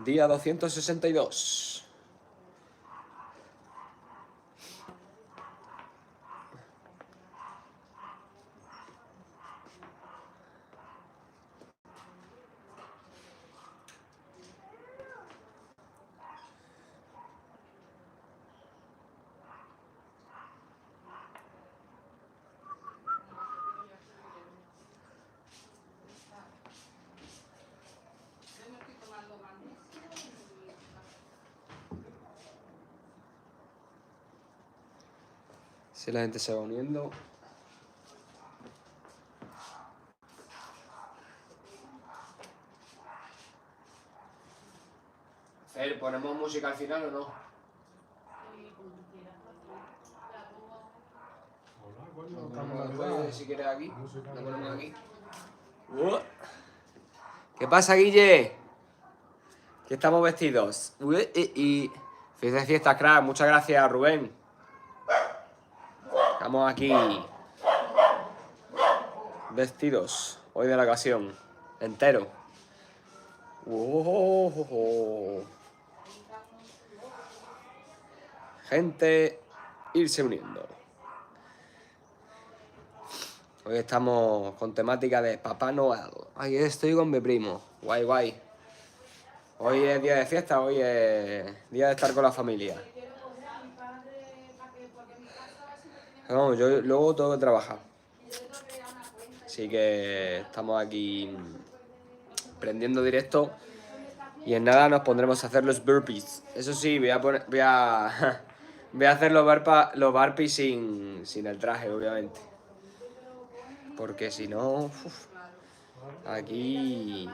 Día 262. Si la gente se va uniendo. ¿Ponemos música al final o no? Si quieres aquí. La ponemos aquí. ¿Qué pasa, Guille? ¿Qué estamos vestidos? Y felices fiestas, crack. Muchas gracias, Rubén. Estamos aquí vestidos hoy de la ocasión, entero. Gente, irse uniendo. Hoy estamos con temática de Papá Noel. Ahí estoy con mi primo. Guay, guay. Hoy es día de fiesta, hoy es día de estar con la familia. No, yo luego tengo que trabajar. Así que estamos aquí prendiendo directo. Y en nada nos pondremos a hacer los burpees. Eso sí, voy a hacer los burpees sin el traje, obviamente. Porque si no, aquí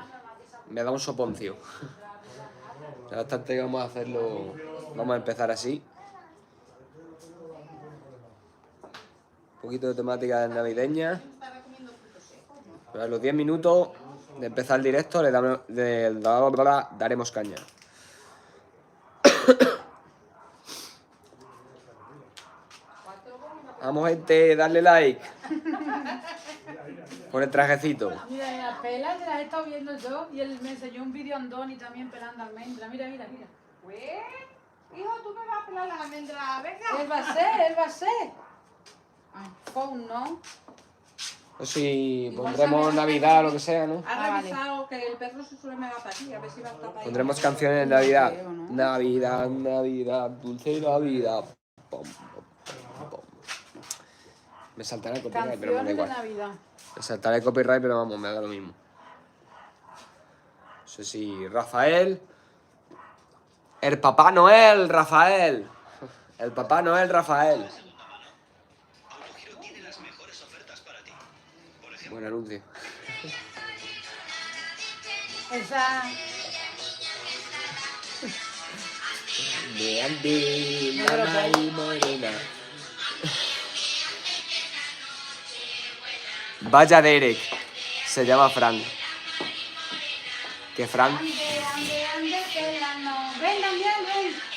me da un soponcio. Bastante que vamos a hacerlo. Vamos a empezar así. Un poquito de temática navideña. A los 10 minutos de empezar el directo daremos caña. Vamos, gente, darle like. Con el trajecito. Mira, las pelas que las he estado viendo yo y él me enseñó un vídeo a Andoni también pelando almendras. Mira, mira, mira. Pues, hijo, tú me vas a pelar las almendras, venga. Él va a ser, él va a ser. Phone, ¿no? Pues si pondremos Navidad o lo que sea, ¿no? Ha revisado que el perro se suele mear para aquí, a ver si va a estar para ahí. Pondremos canciones de Navidad. Navidad, Navidad, dulce Navidad. Pom, pom, pom. Me saltará el copyright, pero me da igual. Navidad. Me saltará el copyright, pero vamos, me da lo mismo. No sé si Rafael. El Papá Noel, Rafael. El Papá Noel, Rafael. Buen anuncio. Esa. Me andé la Mari Morena. Vaya Derek. Se llama Frank. ¿Qué Frank? Ande, ande, ande, que la no. Ven, también, ven.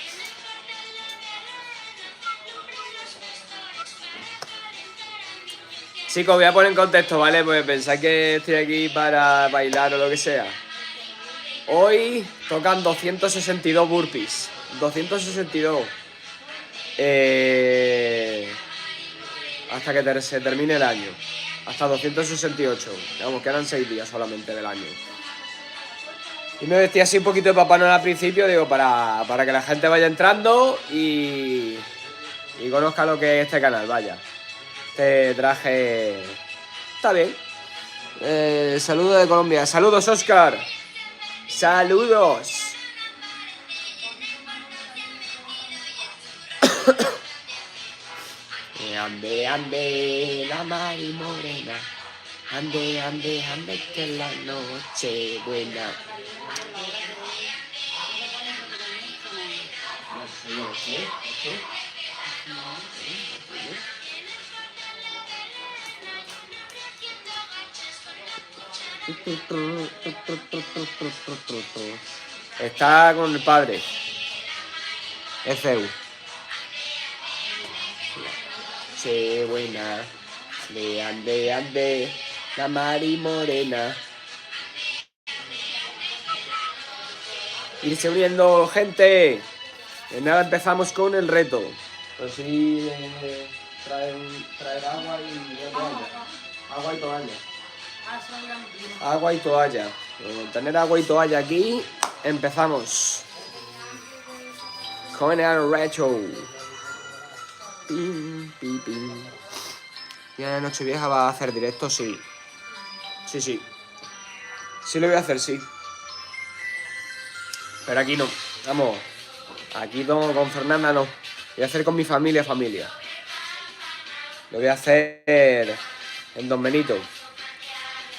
Chicos, voy a poner en contexto, ¿vale? Pues pensáis que estoy aquí para bailar o lo que sea. Hoy tocan 262 burpees. 262. Hasta que se termine el año. Hasta 268. Vamos, quedan 6 días solamente del año. Y me vestí así un poquito de Papá Noel al principio, digo, para que la gente vaya entrando y conozca lo que es este canal, vaya. Este traje está bien. Saludos de Colombia. Saludos, Oscar. Saludos. Ande, ande, la Mari Morena. Ande, ande, ande, que la noche buena. Está con el padre. ECU. Sí, buena. De ande, la Mari Morena. Irse uniendo, gente. En nada empezamos con el reto. Pues sí, traer agua y toalla. Agua y toalla. Agua y toalla. Con tener agua y toalla aquí, empezamos. Con el reto. Pim, pim, pim. Ya Nochevieja va a hacer directo, sí. Sí. Sí lo voy a hacer, sí. Pero aquí no. Vamos. Aquí no, con Fernanda no. Voy a hacer con mi familia. Lo voy a hacer en Don Benito.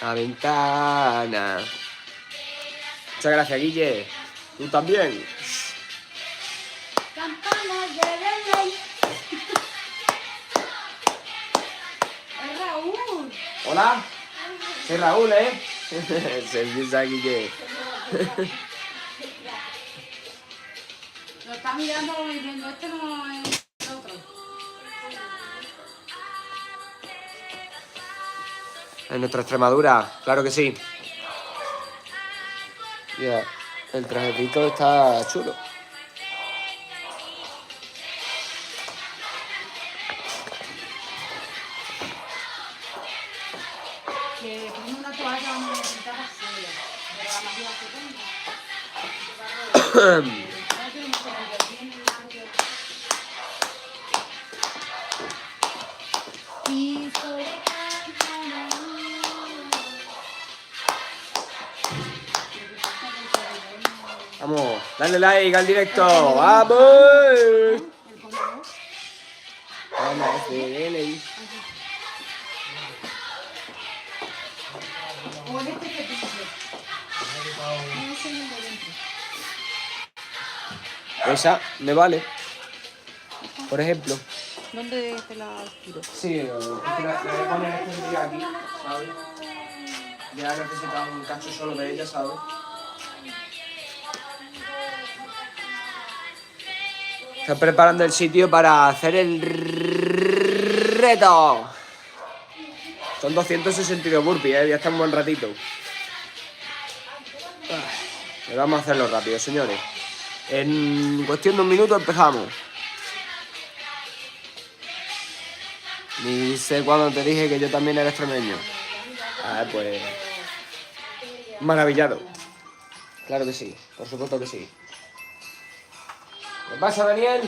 La ventana. Muchas gracias, Guille. Tú también. Campanas de Belén. Es Raúl. Hola. Soy Raúl, ¿eh? Se empieza Guille. Lo está mirando y diciendo, este no es el otro. En nuestra Extremadura, claro que sí. Ya, el trajecito está chulo. Que ponme una toalla, vamos a necesitar sola. Pero la máquina pequeña. Vamos, dale like al directo. ¡Vamos! Vamos, dale. O en este que pinche. No sé el de dentro. Esa me vale. Por ejemplo. ¿Dónde te la tiro? Sí, la voy a poner este día aquí, ¿sabes? Ya necesitaba un cacho solo de ella, ¿sabes? Estoy preparando el sitio para hacer el reto. Son 262 burpees, ya está un buen ratito. Pero vamos a hacerlo rápido, señores. En cuestión de un minuto empezamos. Ni sé cuándo te dije que yo también era extremeño. Ah, pues... maravillado. Claro que sí, por supuesto que sí. ¿Qué pasa, Daniel?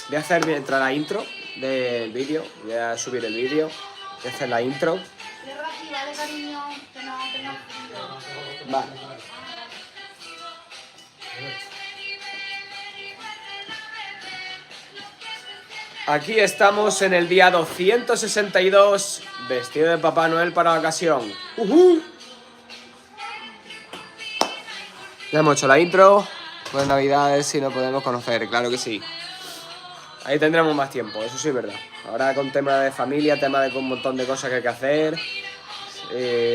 Voy a hacer mientras la intro del vídeo. Voy a subir el vídeo. Voy a hacer la intro. Cierra aquí, vale, cariño, que no tengas frío. Vale. Aquí estamos en el día 262, vestido de Papá Noel para la ocasión. Ya hemos hecho la intro. Pues Navidades si nos podemos conocer, claro que sí. Ahí tendremos más tiempo, eso sí es verdad. Ahora con tema de familia, tema de un montón de cosas que hay que hacer.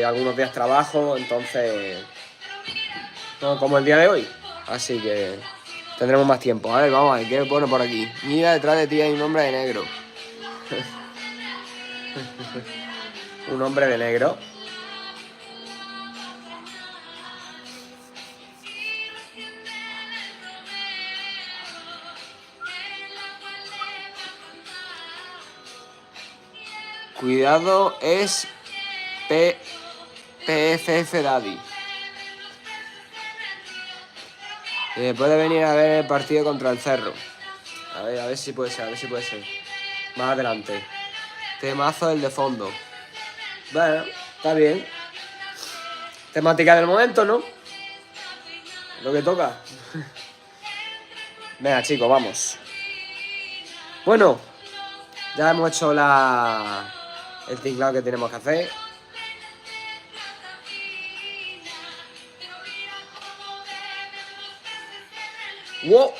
Algunos días trabajo, entonces... no como el día de hoy. Así que tendremos más tiempo. A ver, vamos a ver, ¿qué pone por aquí? Mira, detrás de ti hay un hombre de negro. Un hombre de negro. Cuidado, es PFF Daddy. Puede venir a ver el partido contra el Cerro. A ver si puede ser, a ver si puede ser. Más adelante. Temazo el de fondo. Bueno, está bien. Temática del momento, ¿no? Lo que toca. Venga, chicos, vamos. Bueno, ya hemos hecho el tinglado que tenemos que hacer. ¡Wow!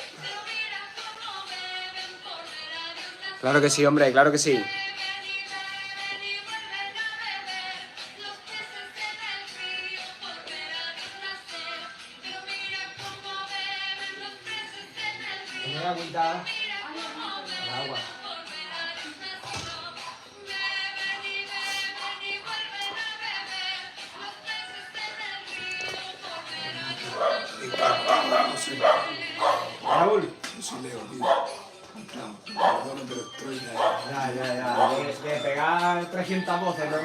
Claro que sí, hombre, claro que sí. Ya. De pegar 300 voces, ¿no? No,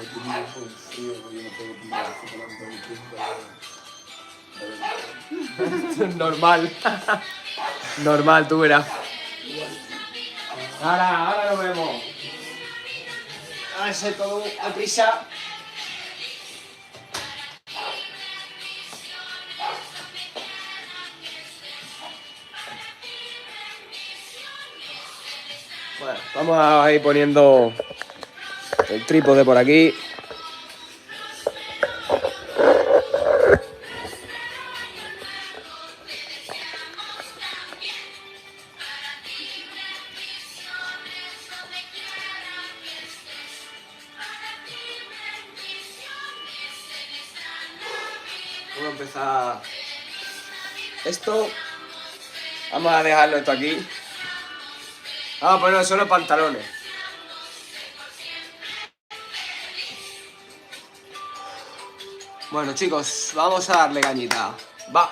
tú no puedes frío, yo no puedo pillar así delante de un Normal. Normal, tú verás. Ahora lo vemos. A ver si todo a prisa. Bueno, vamos a ir poniendo el trípode por aquí. Vamos a empezar esto. Vamos a dejarlo esto aquí. Vamos a poner solo pantalones. Bueno, chicos, vamos a darle cañita. Va.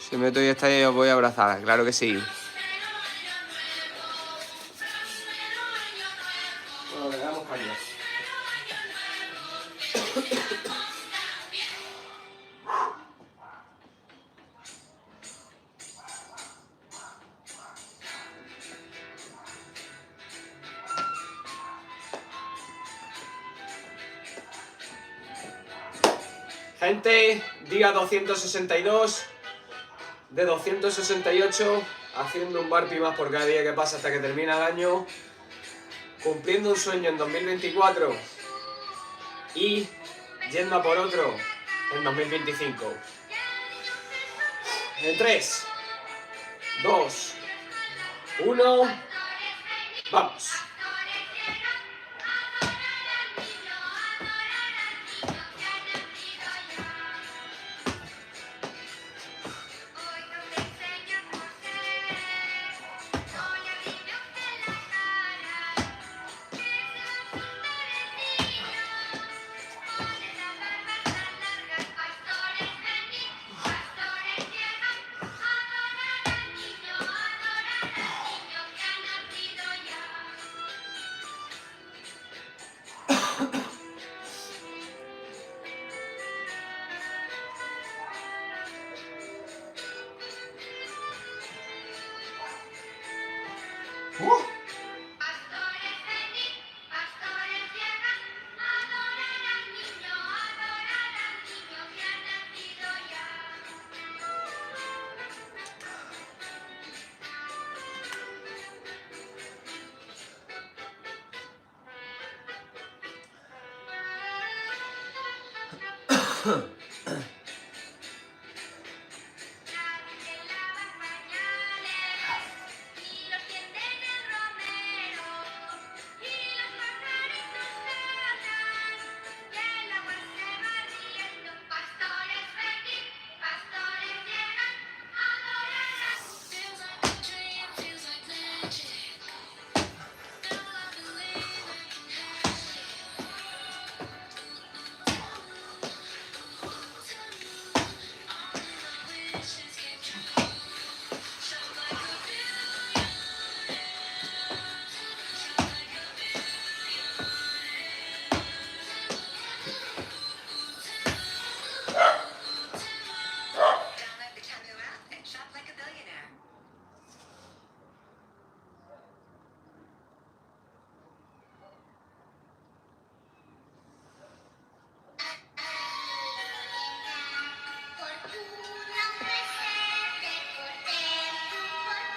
Si meto y está ahí, os voy a abrazar, claro que sí. Bueno, le damos caña. Gente, día 262 de 268, haciendo un burpee más por cada día que pasa hasta que termina el año, cumpliendo un sueño en 2024 y yendo a por otro en 2025. En 3, 2, 1, vamos.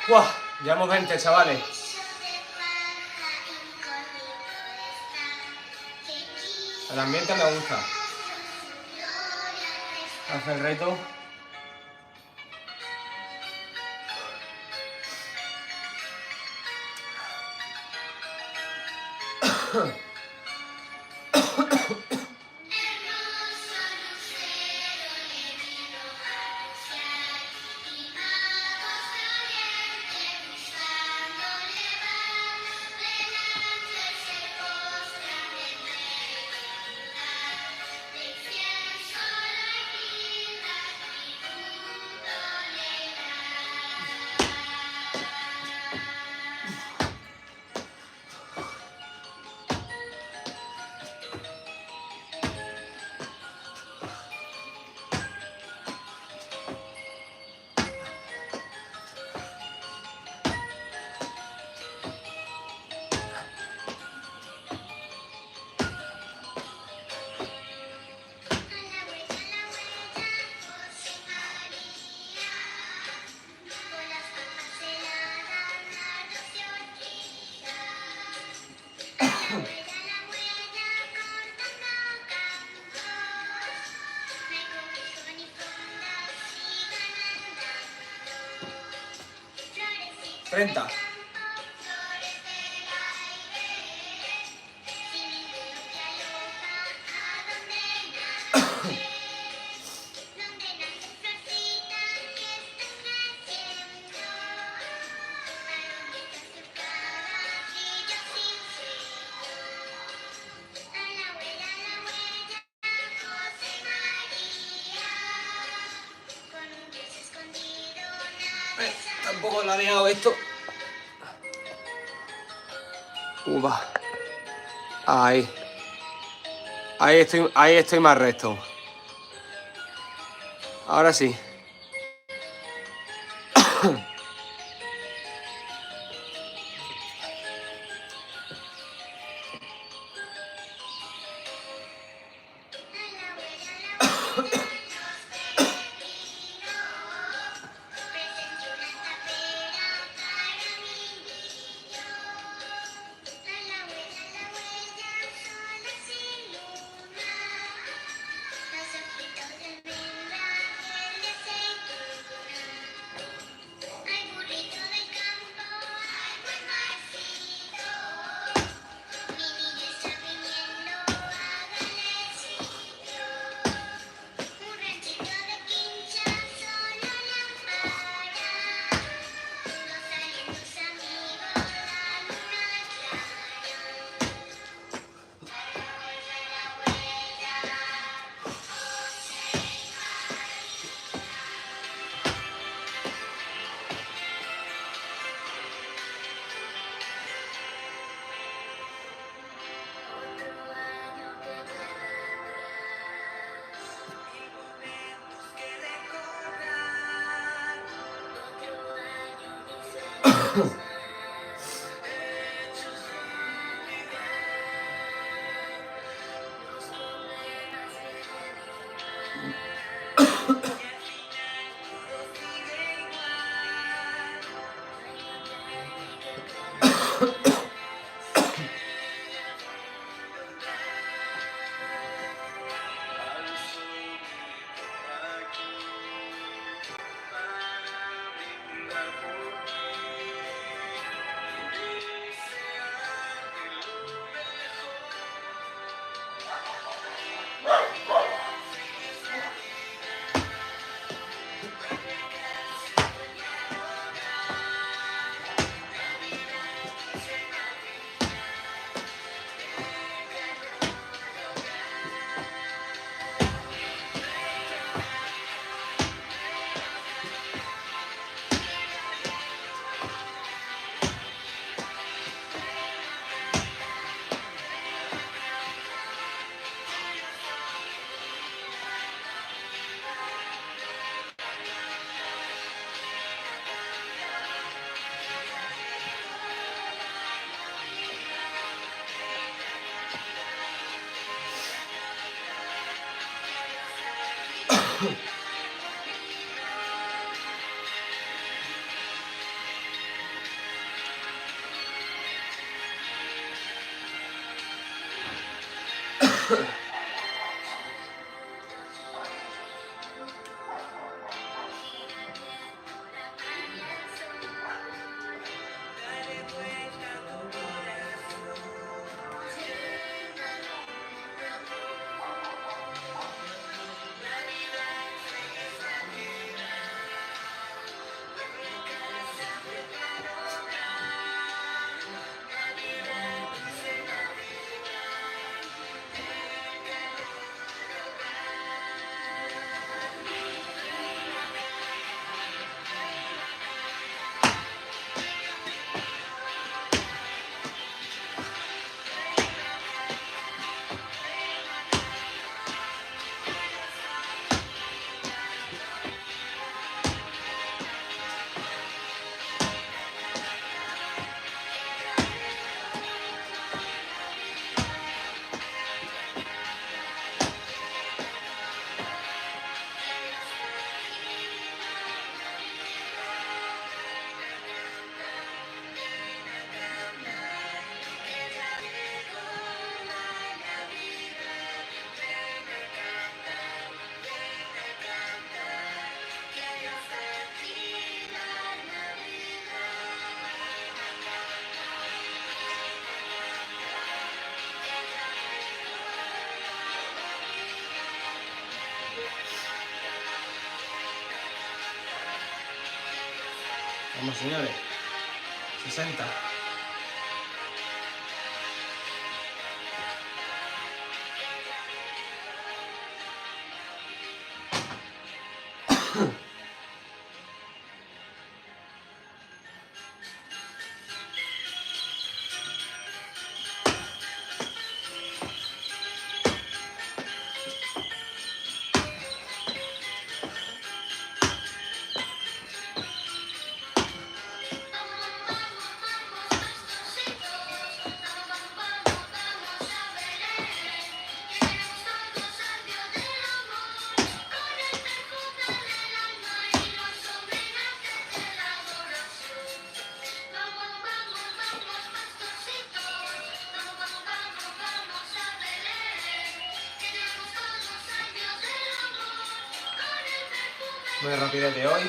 ¡Buah! Llevamos 20, chavales. El ambiente me gusta. Hace el reto. 30. Tampoco lo ha liado esto. Va. Ahí. Ahí estoy más recto. Ahora sí. Vamos, señores. 60. Muy rapidete hoy.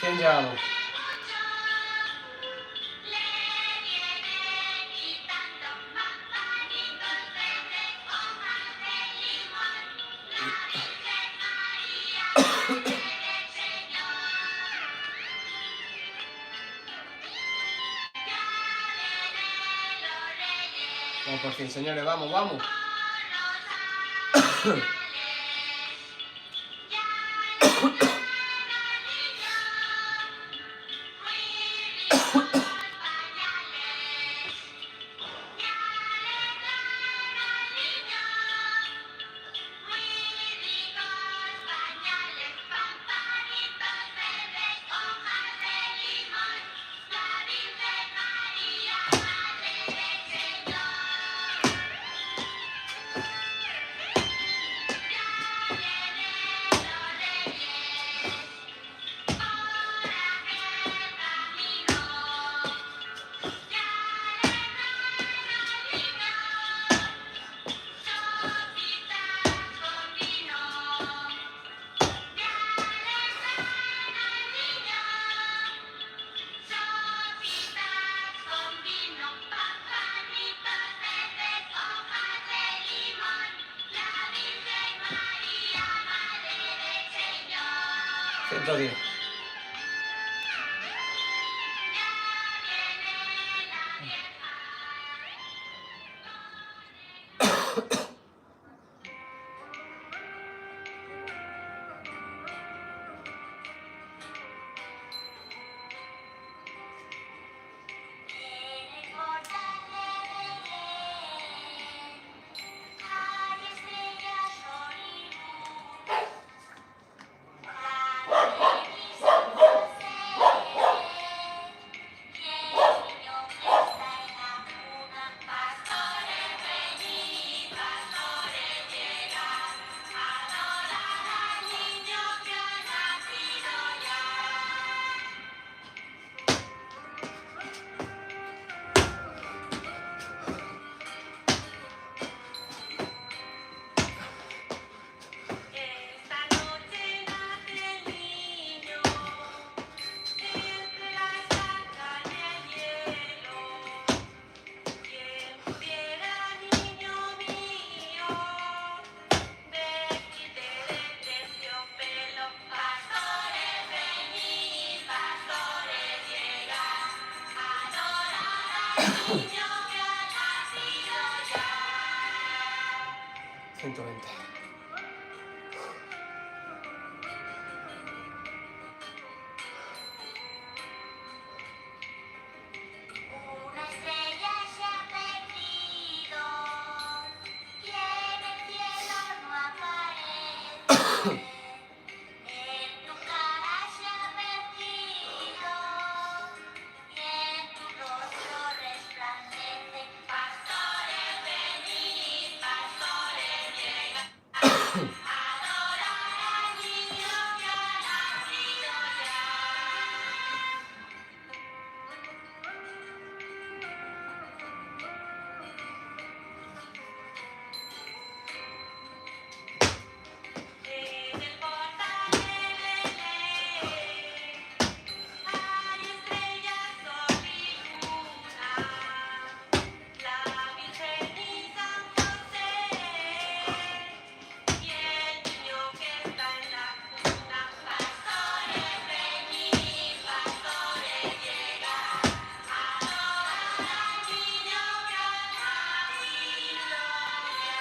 ¿Quién llevamos? Vamos por fin, señores, vamos, vamos. Entonces, Una estrella se ha perdido y en el cielo no aparece. En tu cara se ha perdido y en tu rostro resplandece. Pastores, venid, pastores, llegad. Adorar al niño que ha nacido ya. En el portal de Belén hay estrellas, sol y luna, la Virgen y San José, y el niño que está en la cuna. Pastores, venid, pastores, llegad, adorar al niño que ha nacido ya.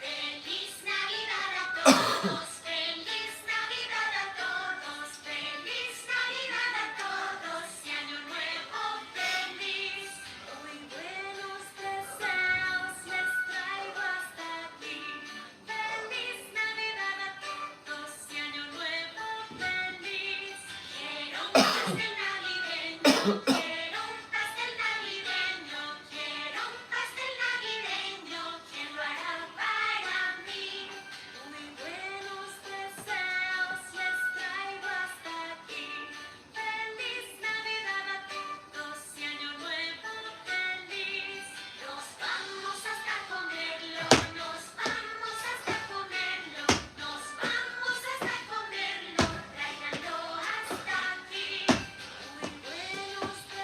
Feliz Navidad a todos, feliz Navidad a todos, feliz Navidad a todos y año nuevo feliz. Hoy buenos deseos les traigo hasta aquí. Feliz Navidad a todos y año nuevo feliz. Quiero un pastel navideño, quiero un pastel navideño, quiero un pastel navideño, ¿quién lo hará para mí? Muy buenos deseos les traigo hasta aquí. Feliz Navidad a todos y año nuevo feliz. Nos vamos hasta comerlo, nos vamos hasta comerlo, nos vamos hasta comerlo, tráiganlo hasta aquí. Muy buenos deseos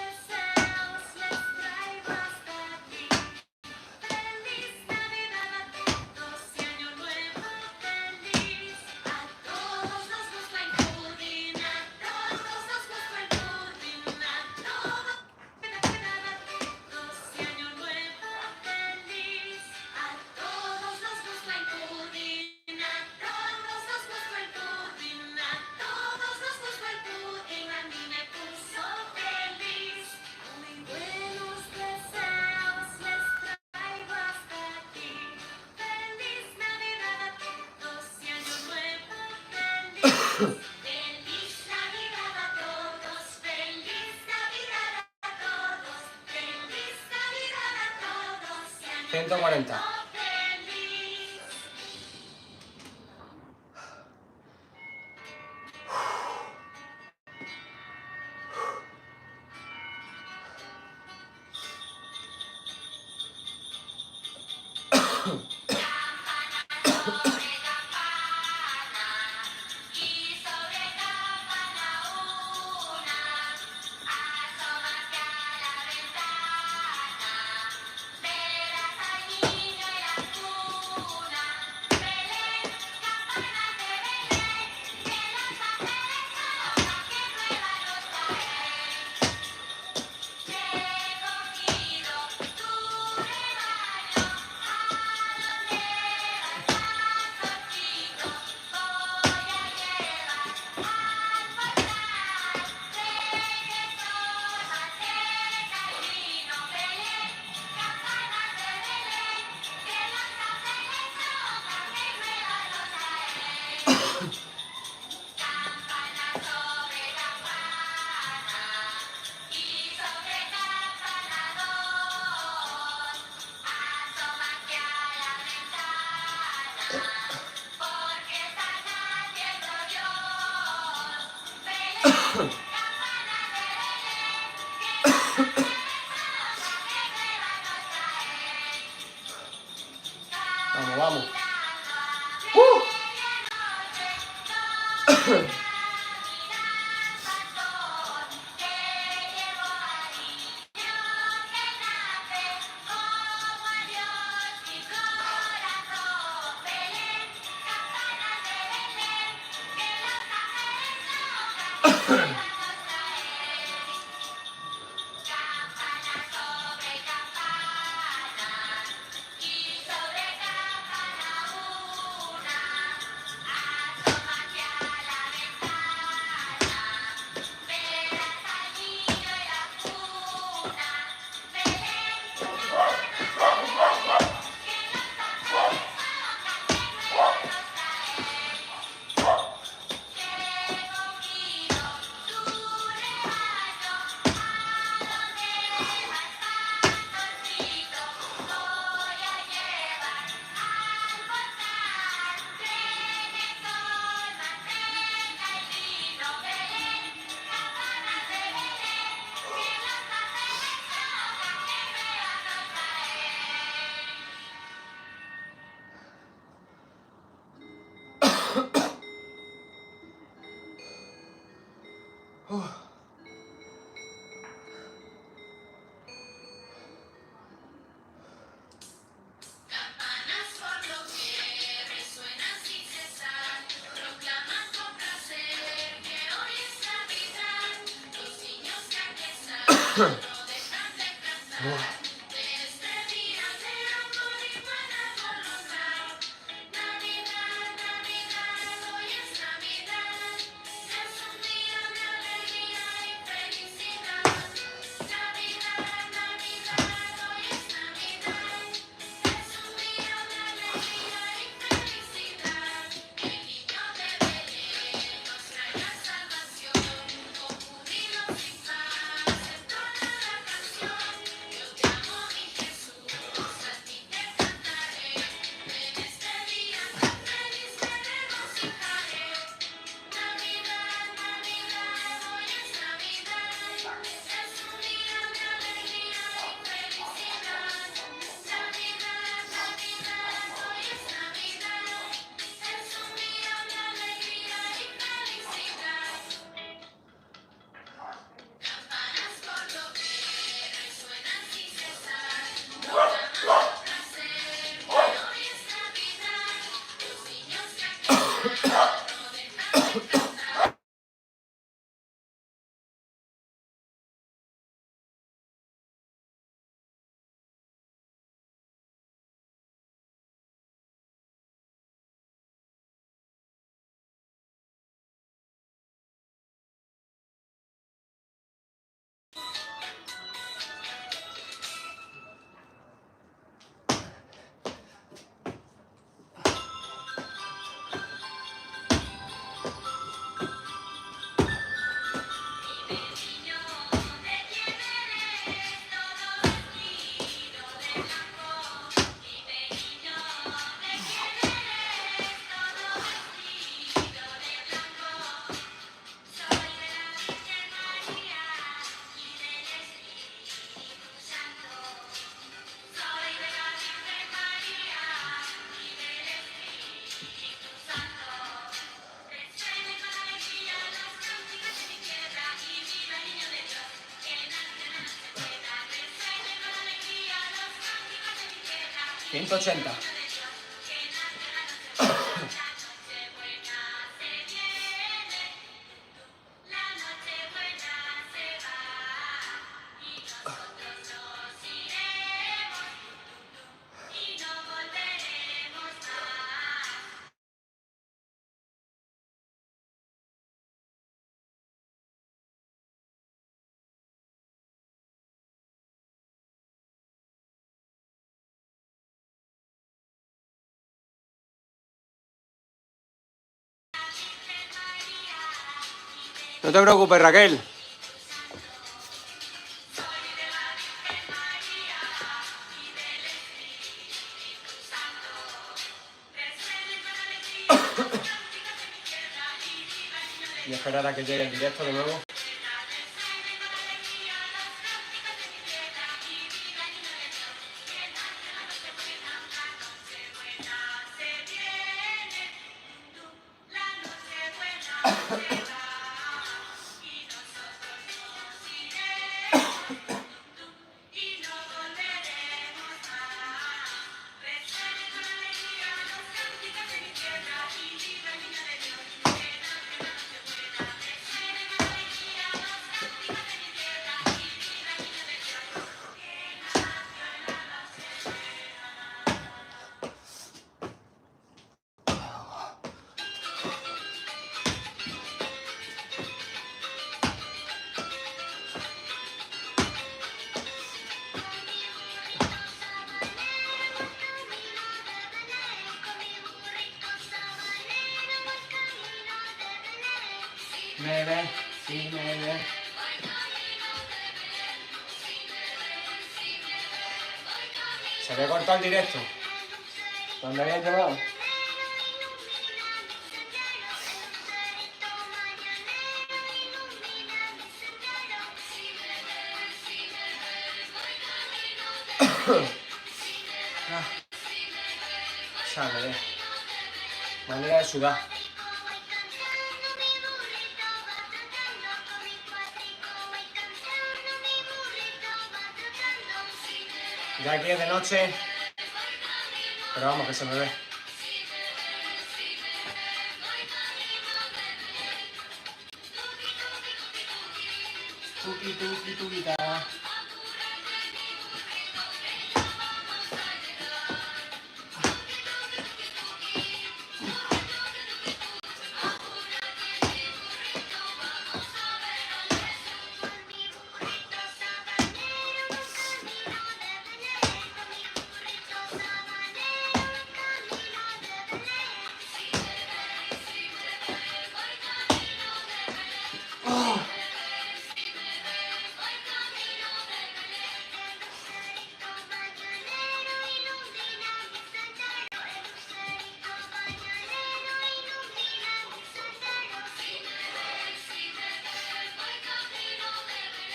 Feliz Navidad a todos, feliz Navidad a todos, feliz Navidad a todos, y año 140. nuevo feliz. Campana sobre campana, y sobre campana una, asómate a la ventana, verás al niño en la cuna. Belén, campanas de Belén, que los ángeles tocan, que nueva nos traen. Recogido tu rebaño, a donde vas, pastorcito, voy a llevar al portal. Reyes son manteca y vino, Belén, campanas de Belén, que los ángeles tocan, que nueva nos traen. Campana sobre campana, y sobre campana dos, asómate a la ventana, porque está naciendo Dios. Belén, campana de Belén, que los ángeles tocan, que nueva nos traen. Vamos, vamos. Campana sobre campana, y sobre campana una, asómate a la ventana, verás al niño en la cuna. Belén, campanas de Belén, que los ángeles tocan, que nueva nos traen. Recogido tu rebaño, a donde vas, pastorcito, voy a llevar al portal. Reyes son manteca y vino, Belén, campanas de Belén, que los ángeles tocan, que nueva nos traen. Campanas por lo que resuenan sin cesar, proclaman con placer que hoy es Navidad. Los niños que aquí están no dejan de cantar de este día de amor y buena voluntad. Navidad, Navidad, hoy es Navidad, es un día de alegría y felicidad. Navidad, Navidad, hoy es Navidad, es un día de alegría y felicidad. El niño de Belén nos trae la salvación, con júbilo sin paz entona la canción. Yo te amo, mi Jesús, a ti te cantaré, en este día tan feliz me regocijaré. Navidad, Navidad, hoy es Navidad, es un día de alegría y felicidad. Navidad, Navidad, hoy es Navidad, es un día de alegría y felicidad. Campanas por lo que resuenan sin cesar, proclaman con placer que hoy es Navidad. Los niños que aquí están no dejan de cantar. 180. No te preocupes, Raquel. Y esperar a que llegue el directo de nuevo. Me ve, sí me ve. Se había cortado el directo. ¿Dónde habías llamado? Sale, manera de sudar. Ya aquí es de noche, pero vamos, que se me ve. Tuki, tuki, tuquita.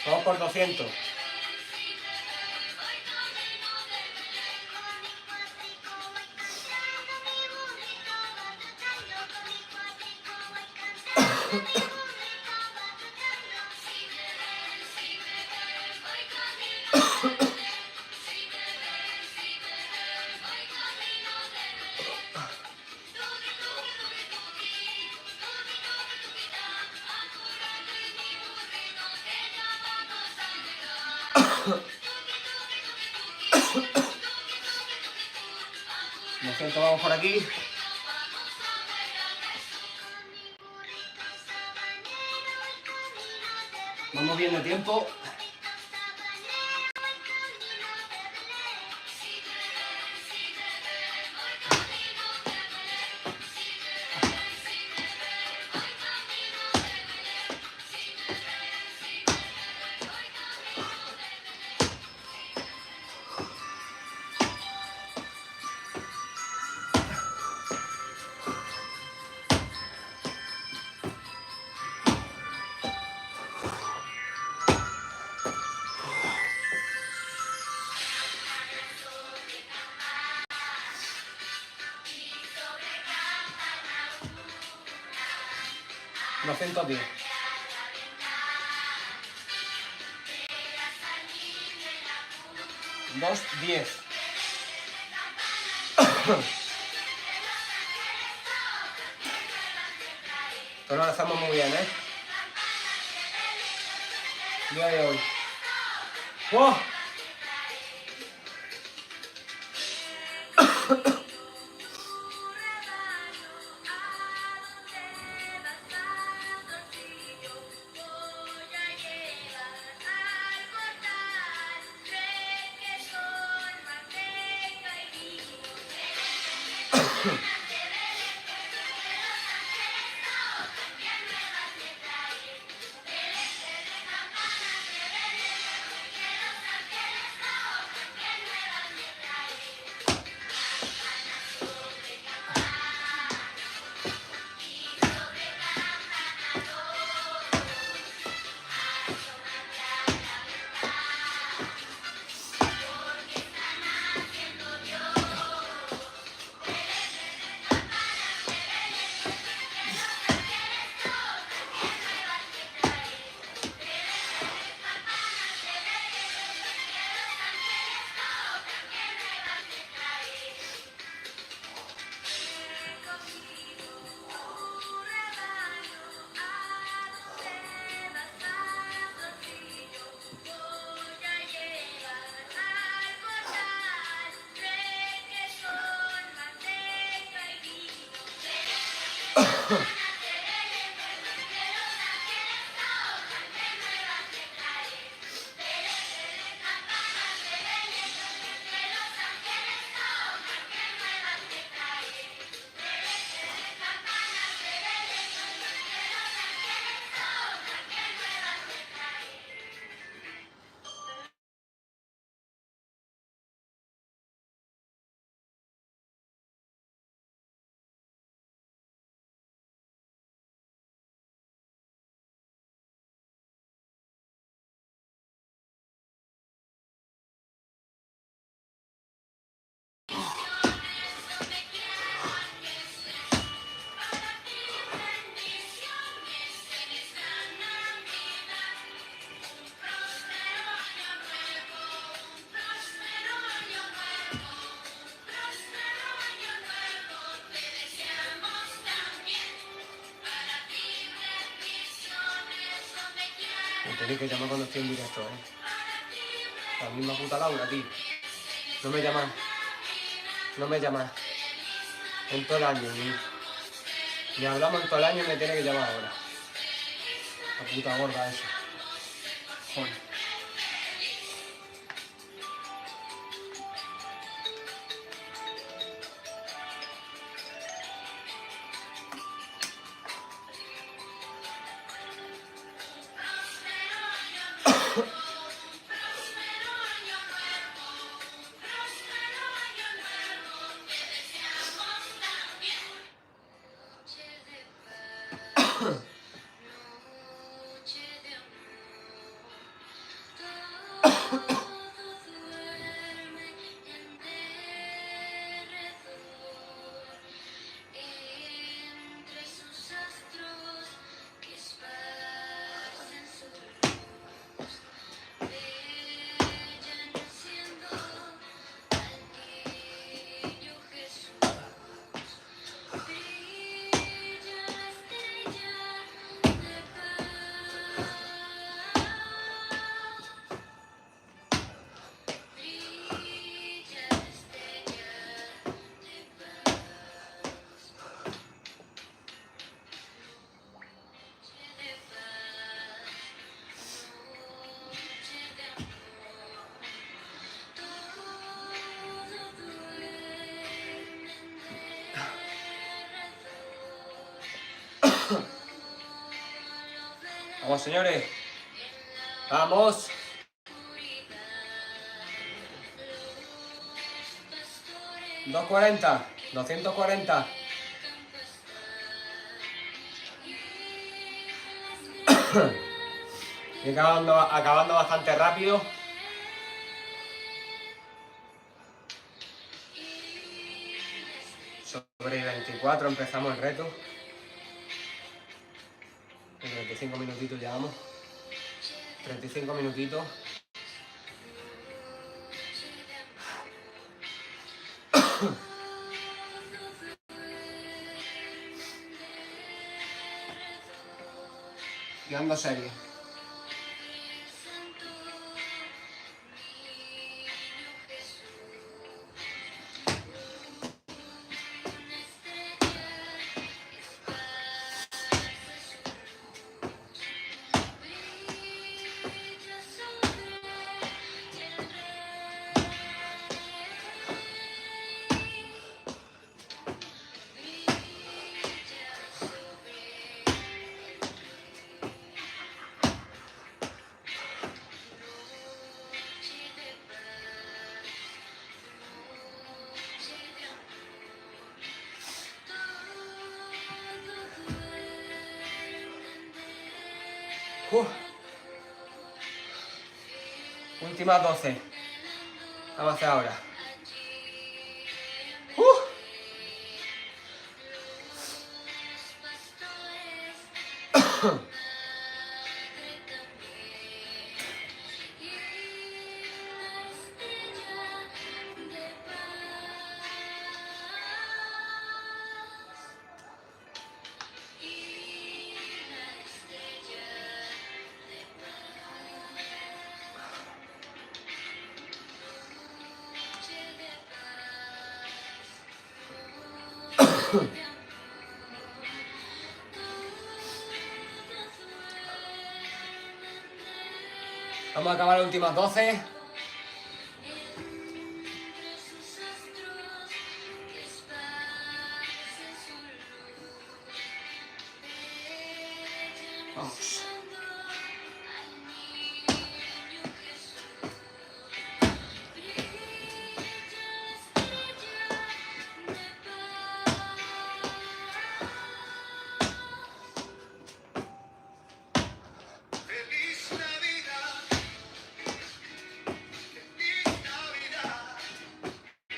Vamos por 200. Lo siento, vamos por aquí. Vamos bien de tiempo. Unos 110. Dos 10. Esto lo hacemos muy bien, ¿eh? Día de hoy. ¡Wow! Me tenéis que llamar cuando estoy en directo, ¿eh? La misma puta Laura, tío. No me llaman. No me llaman. En todo el año, ni hablamos en todo el año y me tiene que llamar ahora. La puta gorda esa. Joder. Vamos, señores. Vamos. $240, 240. Y acabando bastante rápido. Sobre 24 empezamos el reto. En 35 minutitos llevamos. 35 minutitos. Guiando serie. Últimas 12. Vamos a hacer ahora. Vamos a acabar las últimas 12. Vamos. Feliz Navidad, feliz Navidad, feliz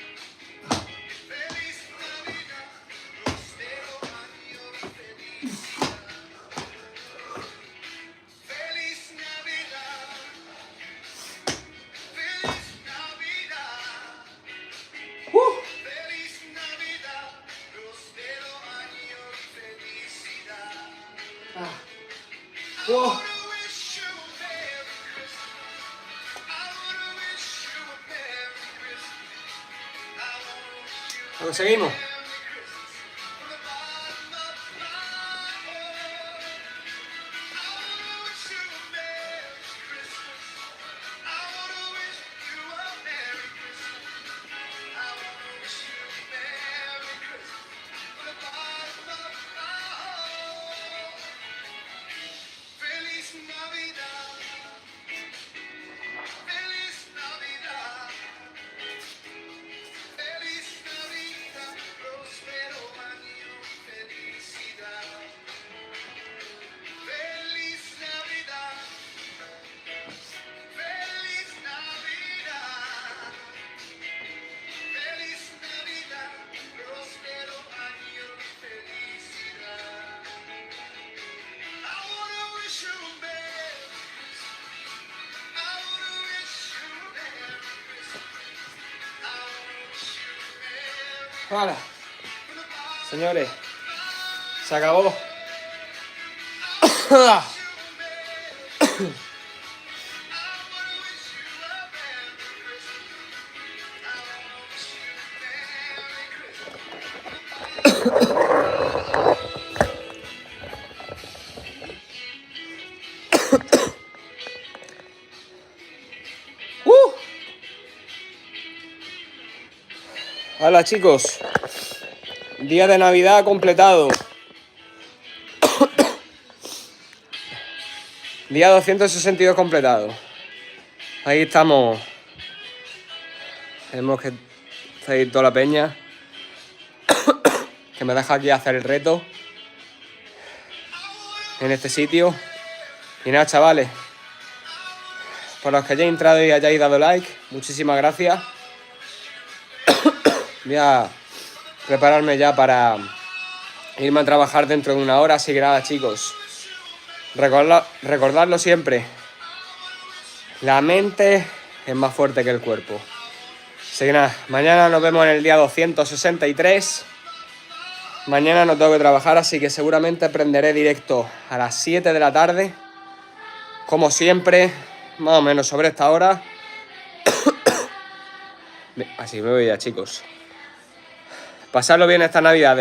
Navidad, próspero año y felicidad. Feliz Navidad, feliz Navidad, feliz Navidad, próspero año y felicidad. I wanna wish you a Merry Christmas. I wanna wish you a Merry Christmas. I wanna wish you a Lo conseguimos. Merry Christmas from the bottom of my heart. I wanna wish you a Merry Christmas. I wanna wish you a Merry Christmas. I wanna wish you a Merry Christmas from the bottom of my heart. Feliz Navidad, feliz Navidad, feliz Navidad, próspero año, felicidad. Feliz Navidad, feliz Navidad, feliz Navidad, próspero año, felicidad. I wanna wish you a Merry Christmas. I wanna wish you a Merry Christmas. I wanna wish you a Merry Vale, from the bottom señores. Se acabó. of you a Merry. I wanna wish you a Merry Christmas. I wanna wish you a Merry Christmas. Hola chicos. Día de Navidad completado. Día 262 completado. Ahí estamos. Tenemos que seguir toda la peña. Que me deja aquí hacer el reto. En este sitio. Y nada, chavales. Por los que hayáis entrado y hayáis dado like, muchísimas gracias. Voy a prepararme ya para irme a trabajar dentro de una hora, así que nada, chicos. Recordadlo siempre. La mente es más fuerte que el cuerpo. Así que nada, mañana nos vemos en el día 263. Mañana no tengo que trabajar, así que seguramente prenderé directo a las 7 de la tarde. Como siempre, más o menos sobre esta hora. Así me voy ya, chicos. Pasadlo bien estas navidades.